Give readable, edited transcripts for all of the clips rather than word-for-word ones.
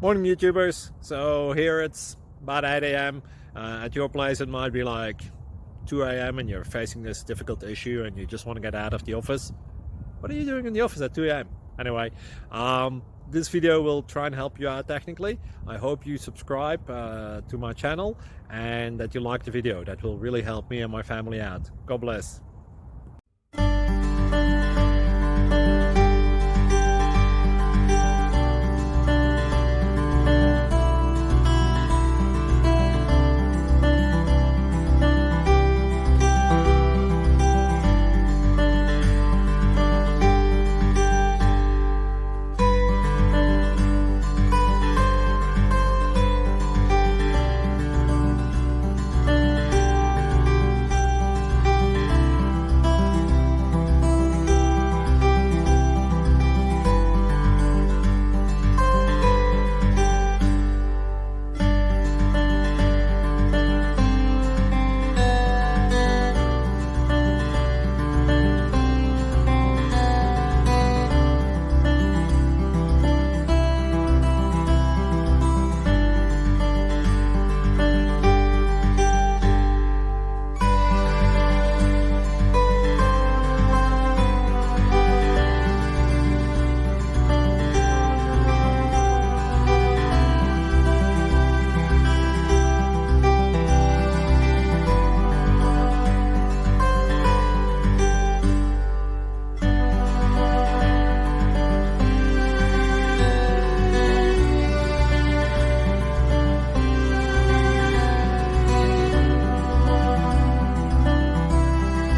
Morning YouTubers. So here it's about 8 a.m. At your place it might be like 2 a.m. and you're facing this difficult issue and you just want to get out of the office. What are you doing in the office at 2 a.m.? Anyway, this video will try and help you out technically. I hope you subscribe to my channel and that you like the video. That will really help me and my family out. God bless.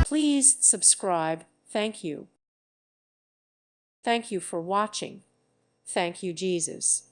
Please subscribe. Thank you. Thank you for watching. Thank you, Jesus.